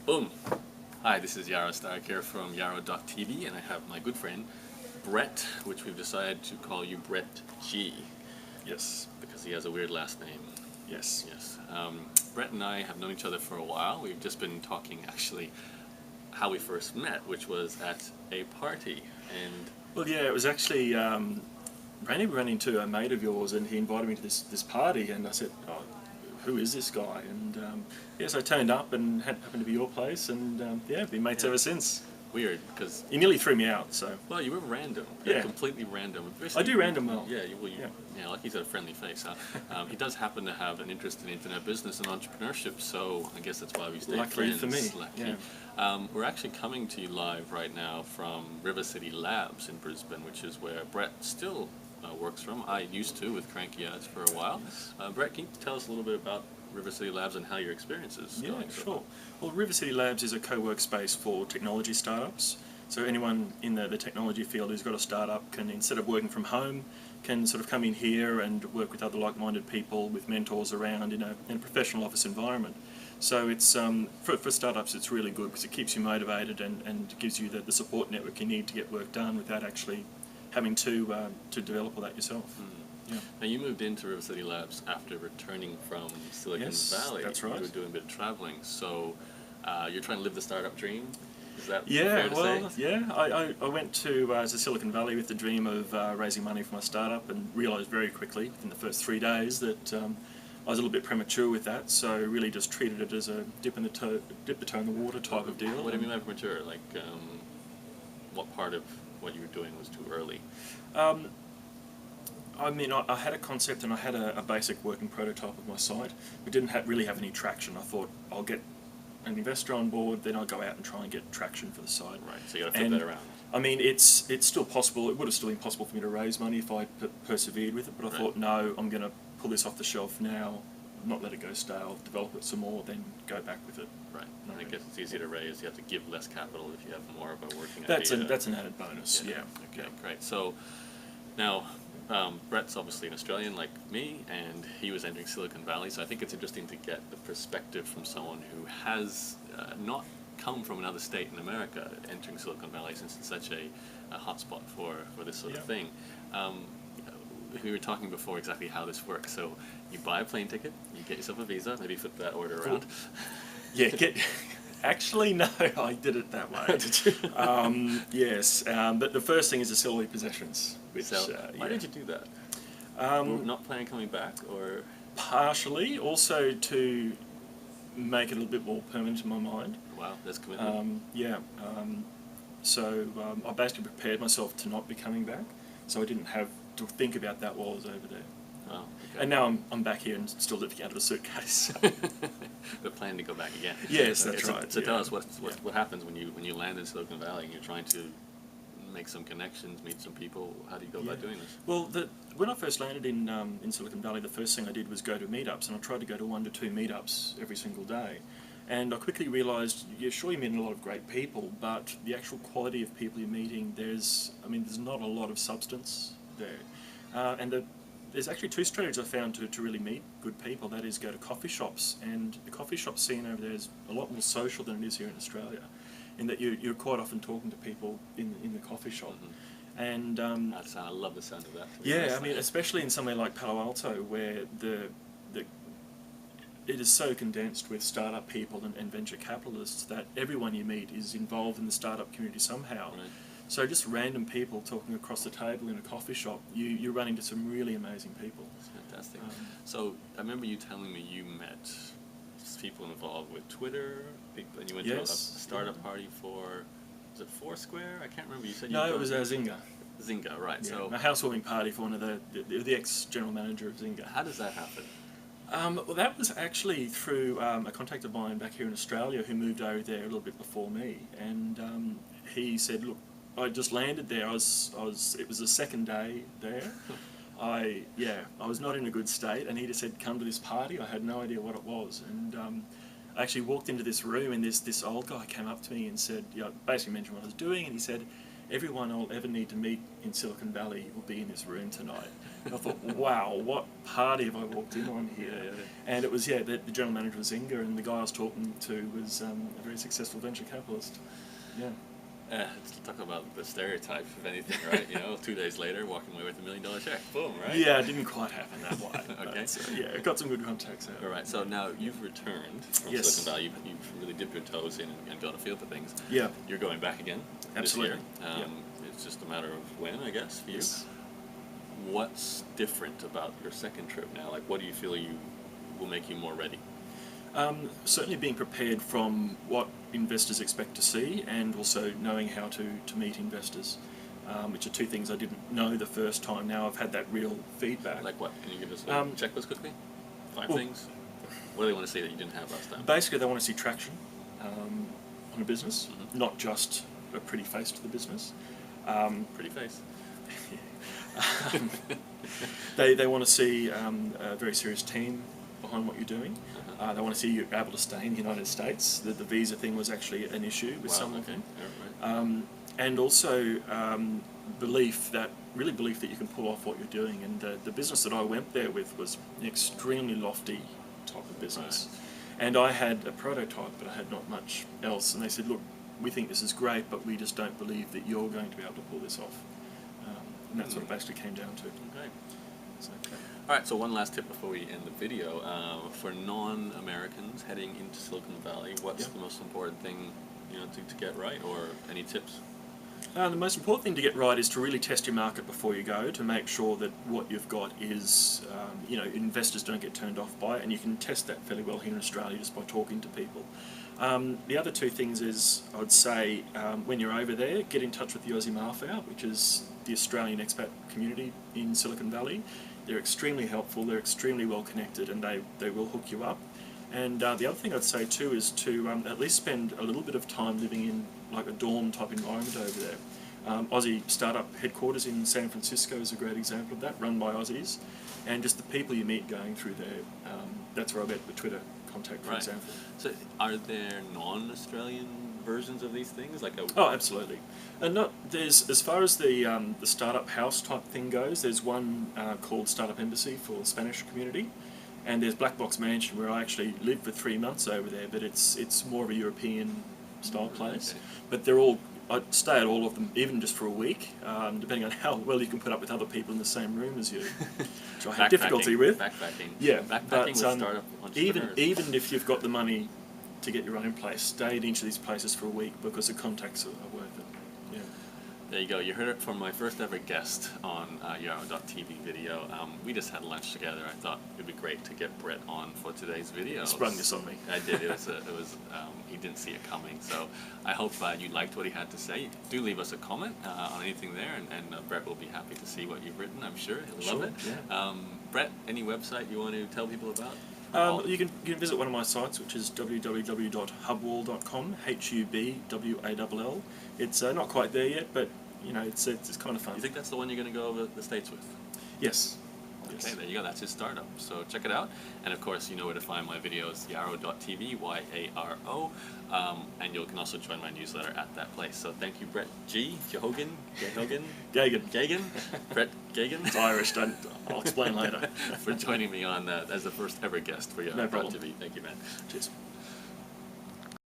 Boom! Hi, this is Yarrow Stark here from Yarrow.tv, and I have my good friend Brett, which we've decided to call you Brett G. Yes. Because he has a weird last name. Yes. Yes. Brett and I have known each other for a while. We've just been talking actually how we first met, which was at a party. And Well, yeah, it was actually Randy ran into a mate of yours, and he invited me to this party, and I said, "Oh, who is this guy?" And yes, I turned up, and happened to be your place, and yeah, been mates ever since. weird, because You nearly threw me out, so well, you were random. Yeah. Completely random. I do random well. Yeah, Yeah. yeah, like he's got a friendly face. Huh? He does happen to have an interest in internet business and entrepreneurship, so I guess that's why we stay Luckily friends. for me, Lucky. yeah. We're actually coming to you live right now from River City Labs in Brisbane, which is where Brett still works from. I used to with Cranky Ads for a while. Brett, can you tell us a little bit about River City Labs and how your experience is Yeah, going so sure. Well, River City Labs is a co-work space for technology startups. So anyone in the technology field who's got a startup can, instead of working from home, can sort of come in here and work with other like-minded people, with mentors around in a professional office environment. So it's for startups it's really good because it keeps you motivated and gives you the support network you need to get work done without actually having to develop all that yourself. Yeah. Now, you moved into River City Labs after returning from Silicon Valley. That's right. You were doing a bit of traveling, so you're trying to live the startup dream? Is that Yeah, fair to well, say? yeah. I went to Silicon Valley with the dream of raising money for my startup, and realised very quickly in the first 3 days that I was a little bit premature with that. So really just treated it as a dip the toe in the water type of deal. What do you mean by premature? Like, what part of what you were doing was too early? I mean, I had a concept and I had a basic working prototype of my site. We didn't really have any traction. I thought I'll get an investor on board, then I'll go out and try and get traction for the site. Right, so you got to flip that around. I mean, it's still possible. It would have still been possible for me to raise money if I persevered with it, but I thought, no, I'm going to pull this off the shelf now, not let it go stale, develop it some more, then go back with it. Right, and I guess it's easier to raise. You have to give less capital if you have more of a working That's idea. that's an added bonus. Yeah. Okay, great. So now, Brett's obviously an Australian like me, and he was entering Silicon Valley, so I think it's interesting to get the perspective from someone who has not come from another state in America entering Silicon Valley, since it's such a hotspot for this sort of thing. We were talking before exactly how this works. So you buy a plane ticket, you get yourself a visa, maybe flip that order around. Yeah, actually, no, I did it that way. Did you? Yes, but the first thing is to sell all your possessions. Which, Why did you do that? Were not planning on coming back, or? Partially, also to make it a little bit more permanent in my mind. Wow, there's commitment. So I basically prepared myself to not be coming back, so I didn't have to think about that while I was over there. Wow, okay. And now I'm back here and still living out of a suitcase. But planning to go back again. Yes, that's right. So tell us what happens when you land in Silicon Valley and you're trying to make some connections, meet some people. How do you go about doing this? Well, when I first landed in Silicon Valley, the first thing I did was go to meetups, and I tried to go to 1 to 2 meetups every single day. And I quickly realised, yeah, sure, you're meeting a lot of great people, but the actual quality of people you're meeting, there's not a lot of substance there. There's actually 2 strategies I found to really meet good people. That is, go to coffee shops, and the coffee shop scene over there is a lot more social than it is here in Australia, in that you're quite often talking to people in the coffee shop. And I love the sound of that. yeah, I mean, especially in somewhere like Palo Alto, where it is so condensed with startup people and venture capitalists that everyone you meet is involved in the startup community somehow. Right. So just random people talking across the table in a coffee shop, you run into some really amazing people. That's fantastic. So I remember you telling me you met people involved with Twitter, and you went to a startup party for, was it Foursquare? I can't remember. You said No, it was Zynga. Zynga, right. Yeah, so a housewarming party for one of the ex-general manager of Zynga. How does that happen? Well, that was actually through a contact of mine back here in Australia who moved over there a little bit before me, and he said, "Look, I just landed there. It was the second day there. I was not in a good state, and he just said, come to this party. I had no idea what it was, and I actually walked into this room, and this old guy came up to me and said, basically mentioned what I was doing, and he said, everyone I'll ever need to meet in Silicon Valley will be in this room tonight. And I thought, wow, what party have I walked in on here? Yeah. And it was, the general manager was Inga, and the guy I was talking to was a very successful venture capitalist. Yeah. Let's talk about the stereotype, if anything, right? 2 days later, walking away with $1 million check. Boom, right? Yeah, it didn't quite happen that way. Okay. But, it got some good contacts out. All right, so now you've returned from Yes. Silicon Valley. You've really dipped your toes in and got a feel for things. Yeah. You're going back again Absolutely. this year. It's just a matter of when, I guess, for you. Yes. What's different about your second trip now? Like, what do you feel will make you more ready? Certainly being prepared from what investors expect to see, and also knowing how to meet investors, which are two things I didn't know the first time. Now I've had that real feedback. Like what? Can you give us a checklist quickly? 5 well, things? What do they want to see that you didn't have last time? Basically, they want to see traction on a business, not just a pretty face to the business. Pretty face. They want to see a very serious team behind what you're doing. They want to see you able to stay in the United States. The visa thing was actually an issue with some of them. Yeah, right. And also belief that you can pull off what you're doing. And the business that I went there with was an extremely lofty type of business. Right. And I had a prototype, but I had not much else. And they said, look, we think this is great, but we just don't believe that you're going to be able to pull this off. And that's what it basically came down to. Okay. So, All right, so one last tip before we end the video. For non-Americans heading into Silicon Valley, what's the most important thing to get right, or any tips? The most important thing to get right is to really test your market before you go, to make sure that what you've got is, investors don't get turned off by it, and you can test that fairly well here in Australia just by talking to people. The other two things is, I would say, when you're over there, get in touch with the Aussie Marfa, which is the Australian expat community in Silicon Valley. They're extremely helpful, they're extremely well connected, and they will hook you up. And the other thing I'd say too is to at least spend a little bit of time living in like a dorm type environment over there. Aussie startup headquarters in San Francisco is a great example of that, run by Aussies, and just the people you meet going through there. That's where I met the Twitter contact, for example. So are there non-Australian versions of these things? Oh, absolutely. And there's, as far as the startup house type thing goes, there's one called Startup Embassy for the Spanish community, and there's Black Box Mansion where I actually lived for 3 months over there, but it's more of a European style place. Okay. But I'd stay at all of them, even just for a week, depending on how well you can put up with other people in the same room as you, which I had difficulty with. Backpacking. Yeah, backpacking with startup entrepreneurs. Even if you've got the money to get your own place, stay at each of these places for a week because the contacts are worth it. Yeah. There you go. You heard it from my first ever guest on Yarrow.tv video. We just had lunch together. I thought it'd be great to get Brett on for today's video. Sprung this on me. I did. It was he didn't see it coming. So I hope you liked what he had to say. Do leave us a comment on anything there, and Brett will be happy to see what you've written. I'm sure he'll love it. Yeah. Brett, any website you want to tell people about? You can visit one of my sites, which is www.hubwall.com, HUBWALL. It's not quite there yet, but it's kind of fun. You think that's the one you're going to go over the States with? Yes. Okay, there you go. That's his startup. So check it out. And of course, you know where to find my videos, yarrow.tv, YARO. And you can also join my newsletter at that place. So thank you, Brett Geoghegan. Geoghegan. Brett Geoghegan. It's Irish, I'll explain later. For joining me on as the first ever guest for No problem. TV. Thank you, man. Cheers.